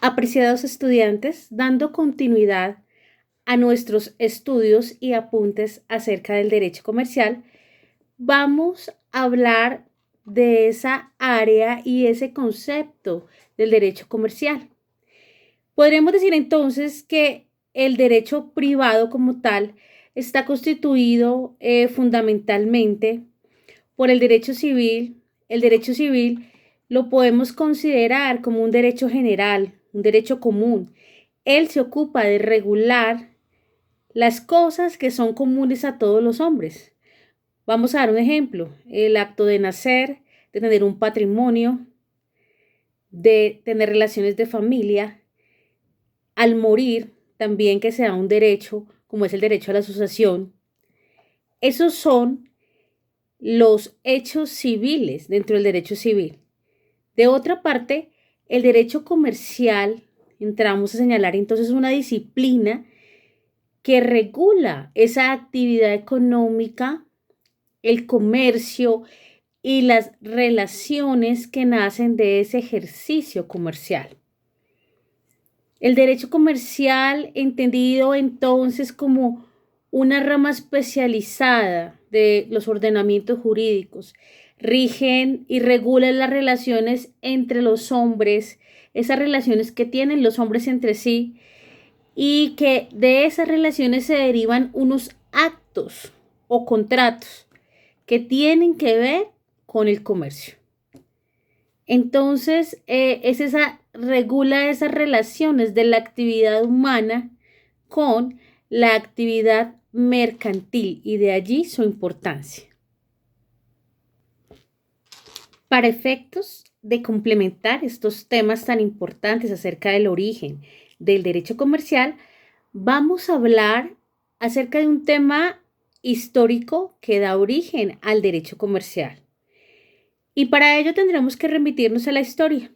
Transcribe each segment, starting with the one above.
Apreciados estudiantes, dando continuidad a nuestros estudios y apuntes acerca del derecho comercial, vamos a hablar de esa área y ese concepto del derecho comercial. Podremos decir entonces que el derecho privado como tal está constituido fundamentalmente por el derecho civil. El derecho civil lo podemos considerar como un derecho general, un derecho común. Él se ocupa de regular las cosas que son comunes a todos los hombres. Vamos a dar un ejemplo: el acto de nacer, de tener un patrimonio, de tener relaciones de familia, al morir también, que se da un derecho, como es el derecho a la sucesión. Esos son los hechos civiles dentro del derecho civil. De otra parte, el derecho comercial, entramos a señalar entonces una disciplina que regula esa actividad económica, el comercio y las relaciones que nacen de ese ejercicio comercial. El derecho comercial, entendido entonces como una rama especializada de los ordenamientos jurídicos, rigen y regulan las relaciones entre los hombres, esas relaciones que tienen los hombres entre sí, y que de esas relaciones se derivan unos actos o contratos que tienen que ver con el comercio. Entonces, regula esas relaciones de la actividad humana con la actividad mercantil, y de allí su importancia. Para efectos de complementar estos temas tan importantes acerca del origen del derecho comercial, vamos a hablar acerca de un tema histórico que da origen al derecho comercial. Y para ello tendremos que remitirnos a la historia.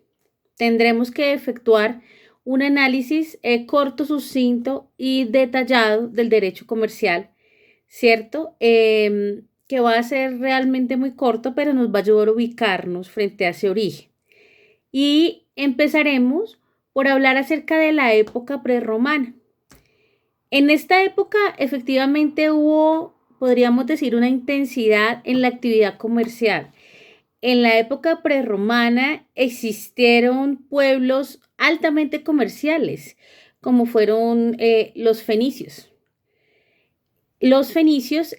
Tendremos que efectuar un análisis corto, sucinto y detallado del derecho comercial, ¿cierto? Que va a ser realmente muy corto, pero nos va a ayudar a ubicarnos frente a ese origen. Y empezaremos por hablar acerca de la época prerromana. En esta época efectivamente hubo, podríamos decir, una intensidad en la actividad comercial. En la época prerromana existieron pueblos altamente comerciales, como fueron los fenicios. Los fenicios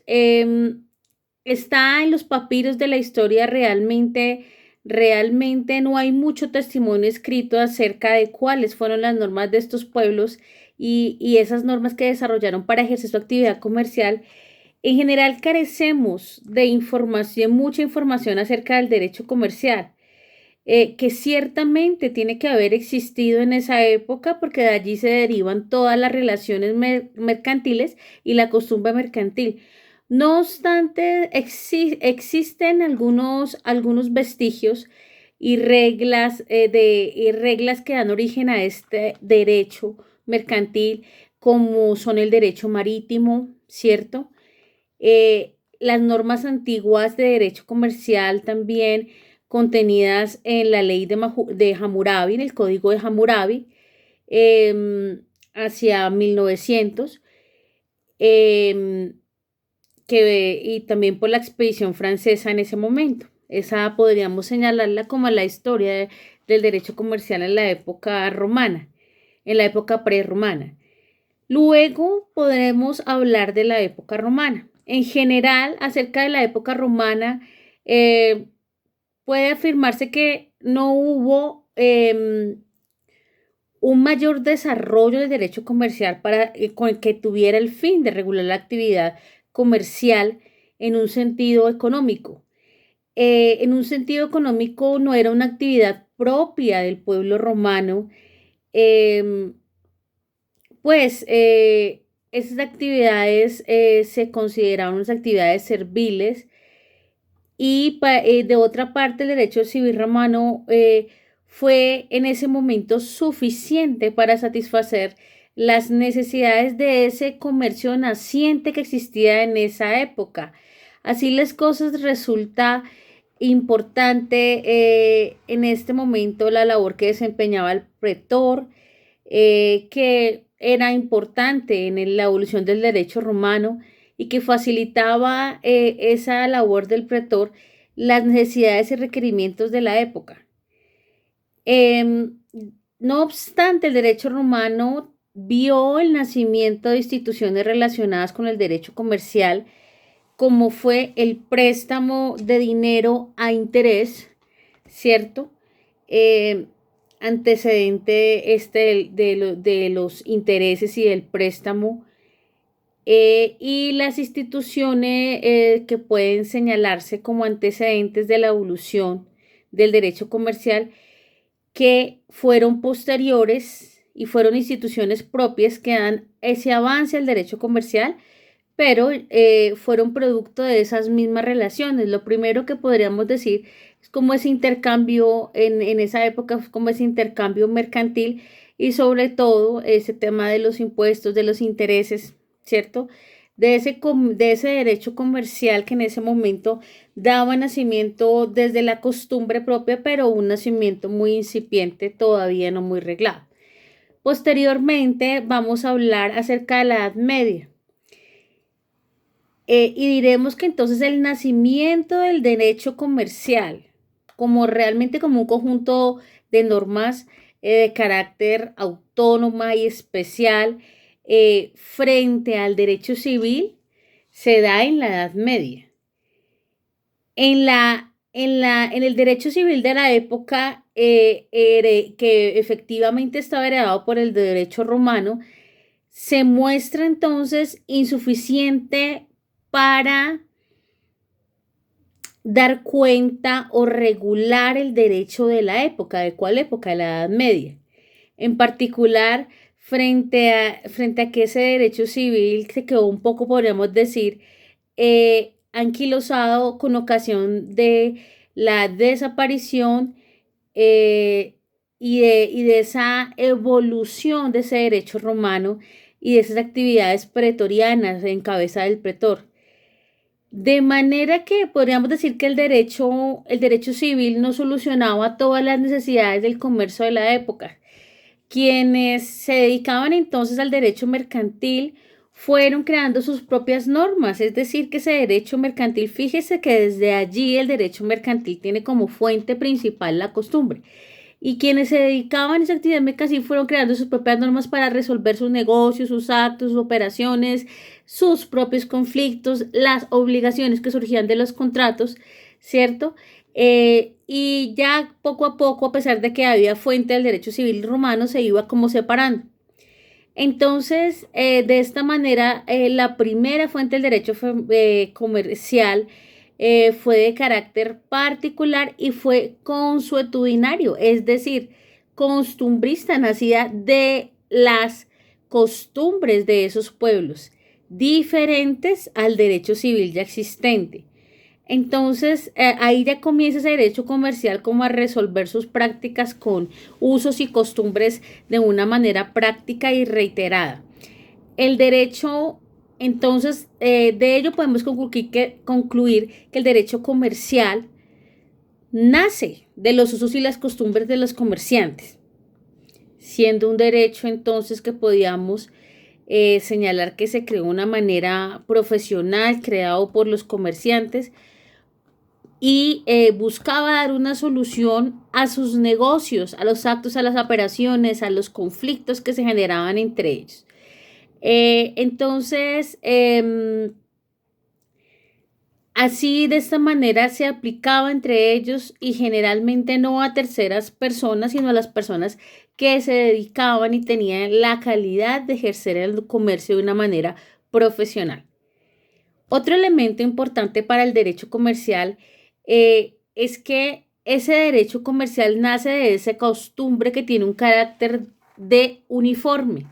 está en los papiros de la historia. Realmente no hay mucho testimonio escrito acerca de cuáles fueron las normas de estos pueblos y esas normas que desarrollaron para ejercer su actividad comercial. En general carecemos de información, mucha información acerca del derecho comercial, que ciertamente tiene que haber existido en esa época, porque de allí se derivan todas las relaciones mercantiles y la costumbre mercantil. No obstante, existen algunos vestigios y reglas que dan origen a este derecho mercantil, como son el derecho marítimo, ¿cierto? Las normas antiguas de derecho comercial también contenidas en la ley de Hammurabi, en el Código de Hammurabi, hacia 1900, y también por la expedición francesa en ese momento. Esa podríamos señalarla como la historia del derecho comercial en la época romana, en la época prerromana. Luego podremos hablar de la época romana. En general, acerca de la época romana, puede afirmarse que no hubo un mayor desarrollo del derecho comercial con el que tuviera el fin de regular la actividad comercial en un sentido económico. En un sentido económico no era una actividad propia del pueblo romano, esas actividades se consideraban unas actividades serviles, y de otra parte el derecho civil romano fue en ese momento suficiente para satisfacer las necesidades de ese comercio naciente que existía en esa época. Así las cosas, resulta importante en este momento la labor que desempeñaba el pretor, que era importante en la evolución del derecho romano y que facilitaba esa labor del pretor las necesidades y requerimientos de la época. Em, no obstante, el derecho romano vio el nacimiento de instituciones relacionadas con el derecho comercial, como fue el préstamo de dinero a interés, ¿cierto? Eh, Antecedente de los intereses y del préstamo, y las instituciones que pueden señalarse como antecedentes de la evolución del derecho comercial, que fueron posteriores y fueron instituciones propias que dan ese avance al derecho comercial, pero fueron producto de esas mismas relaciones. Lo primero que podríamos decir es como ese intercambio en esa época, como ese intercambio mercantil y sobre todo ese tema de los impuestos, de los intereses, ¿cierto? De ese derecho comercial que en ese momento daba nacimiento desde la costumbre propia, pero un nacimiento muy incipiente, todavía no muy reglado. Posteriormente vamos a hablar acerca de la Edad Media. Y diremos que entonces el nacimiento del derecho comercial, como realmente como un conjunto de normas de carácter autónoma y especial frente al derecho civil, se da en la Edad Media. En el derecho civil de la época, que efectivamente estaba heredado por el derecho romano, se muestra entonces insuficiente para dar cuenta o regular el derecho de la época. ¿De cuál época? De la Edad Media. En particular, frente a que ese derecho civil se quedó un poco, podríamos decir, anquilosado con ocasión de la desaparición y de esa evolución de ese derecho romano y de esas actividades pretorianas en cabeza del pretor. De manera que podríamos decir que el derecho civil no solucionaba todas las necesidades del comercio de la época. Quienes se dedicaban entonces al derecho mercantil fueron creando sus propias normas, es decir, que ese derecho mercantil, fíjese que desde allí el derecho mercantil tiene como fuente principal la costumbre. Y quienes se dedicaban a esa actividad mercantil fueron creando sus propias normas para resolver sus negocios, sus actos, sus operaciones, sus propios conflictos, las obligaciones que surgían de los contratos, ¿cierto? Y ya poco a poco, a pesar de que había fuente del derecho civil romano, se iba como separando. Entonces, de esta manera, la primera fuente del derecho comercial fue de carácter particular y fue consuetudinario, es decir, costumbrista, nacida de las costumbres de esos pueblos, diferentes al derecho civil ya existente. Entonces, ahí ya comienza ese derecho comercial como a resolver sus prácticas con usos y costumbres de una manera práctica y reiterada. El derecho, entonces, de ello podemos concluir que el derecho comercial nace de los usos y las costumbres de los comerciantes, siendo un derecho entonces que podíamos señalar que se creó de una manera profesional, creado por los comerciantes, y buscaba dar una solución a sus negocios, a los actos, a las operaciones, a los conflictos que se generaban entre ellos. Entonces, así de esta manera se aplicaba entre ellos y generalmente no a terceras personas, sino a las personas que se dedicaban y tenían la calidad de ejercer el comercio de una manera profesional. Otro elemento importante para el derecho comercial es que ese derecho comercial nace de esa costumbre que tiene un carácter de uniforme.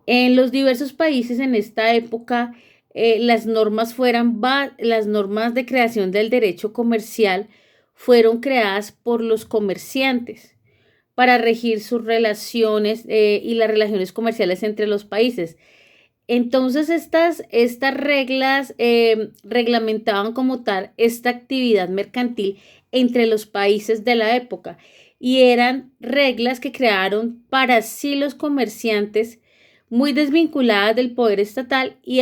En los diversos países en esta época, las normas de creación del derecho comercial fueron creadas por los comerciantes para regir sus relaciones y las relaciones comerciales entre los países. Entonces estas reglas reglamentaban como tal esta actividad mercantil entre los países de la época y eran reglas que crearon para sí los comerciantes muy desvinculadas del poder estatal y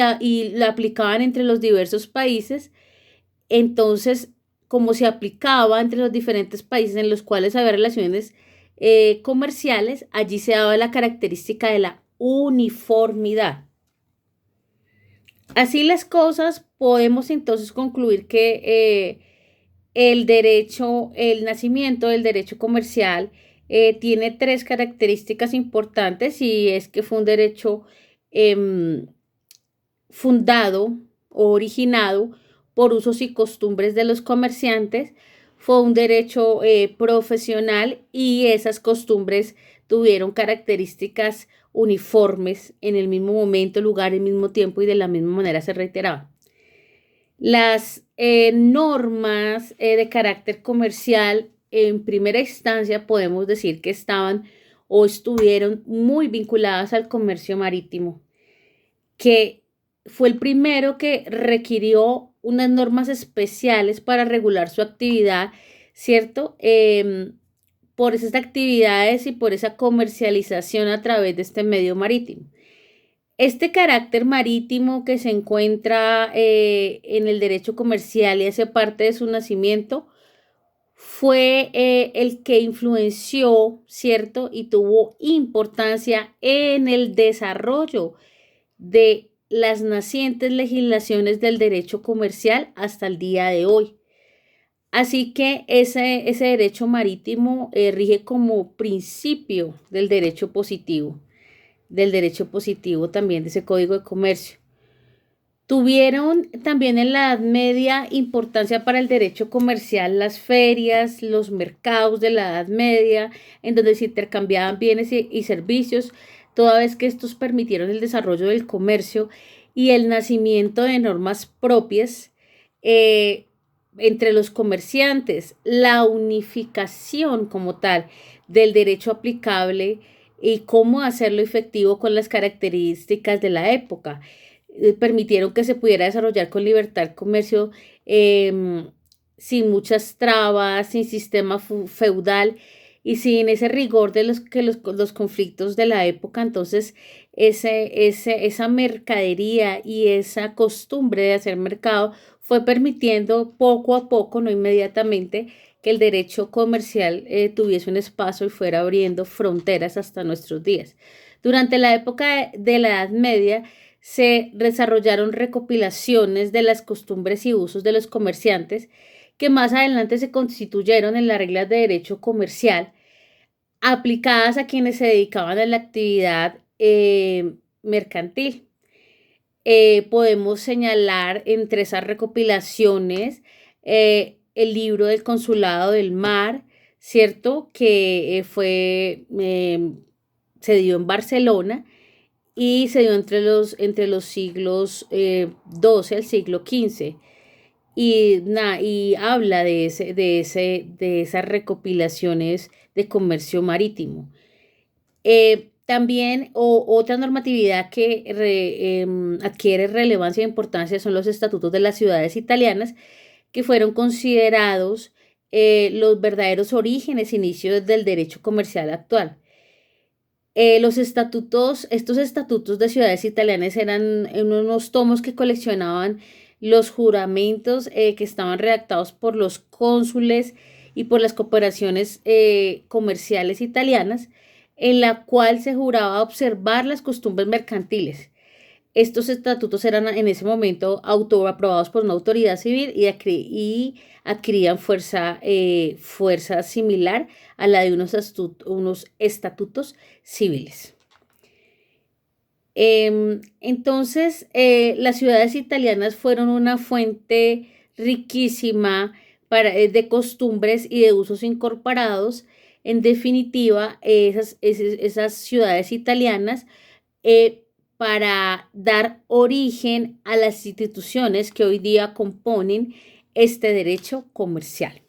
la aplicaban entre los diversos países. Entonces, como se aplicaba entre los diferentes países en los cuales había relaciones comerciales, allí se daba la característica de la uniformidad. Así las cosas, podemos entonces concluir que el derecho, el nacimiento del derecho comercial tiene tres características importantes y es que fue un derecho eh, fundado o originado por usos y costumbres de los comerciantes, fue un derecho profesional y esas costumbres tuvieron características uniformes en el mismo momento, lugar, el mismo tiempo y de la misma manera se reiteraban. Las normas de carácter comercial en primera instancia podemos decir que estaban o estuvieron muy vinculadas al comercio marítimo, que fue el primero que requirió unas normas especiales para regular su actividad, ¿cierto? Por esas actividades y por esa comercialización a través de este medio marítimo. Este carácter marítimo que se encuentra en el derecho comercial y hace parte de su nacimiento fue el que influenció, ¿cierto? Y tuvo importancia en el desarrollo de las nacientes legislaciones del derecho comercial hasta el día de hoy. Así que ese derecho marítimo rige como principio del derecho positivo también de ese Código de Comercio. Tuvieron también en la Edad Media importancia para el derecho comercial las ferias, los mercados de la Edad Media, en donde se intercambiaban bienes y servicios, toda vez que estos permitieron el desarrollo del comercio y el nacimiento de normas propias entre los comerciantes, la unificación como tal del derecho aplicable y cómo hacerlo efectivo con las características de la época. Permitieron que se pudiera desarrollar con libertad el comercio sin muchas trabas, sin sistema feudal y sin ese rigor de los conflictos de la época. Entonces, esa mercadería y esa costumbre de hacer mercado fue permitiendo poco a poco, no inmediatamente, que el derecho comercial tuviese un espacio y fuera abriendo fronteras hasta nuestros días. Durante la época de la Edad Media, se desarrollaron recopilaciones de las costumbres y usos de los comerciantes que más adelante se constituyeron en las reglas de derecho comercial aplicadas a quienes se dedicaban a la actividad mercantil. Podemos señalar entre esas recopilaciones el libro del Consulado del Mar, ¿cierto? Que se dio en Barcelona y se dio entre los siglos XII al siglo XV. Y habla de esas recopilaciones de comercio marítimo. También otra normatividad que adquiere relevancia e importancia son los estatutos de las ciudades italianas, que fueron considerados los verdaderos orígenes, inicios del derecho comercial actual. Estos estatutos de ciudades italianas eran en unos tomos que coleccionaban los juramentos que estaban redactados por los cónsules y por las corporaciones comerciales italianas, en la cual se juraba observar las costumbres mercantiles. Estos estatutos eran en ese momento autoaprobados por una autoridad civil y adquirían fuerza similar a la de unos estatutos civiles. Entonces, las ciudades italianas fueron una fuente riquísima de costumbres y de usos incorporados. En definitiva, esas ciudades italianas para dar origen a las instituciones que hoy día componen este derecho comercial.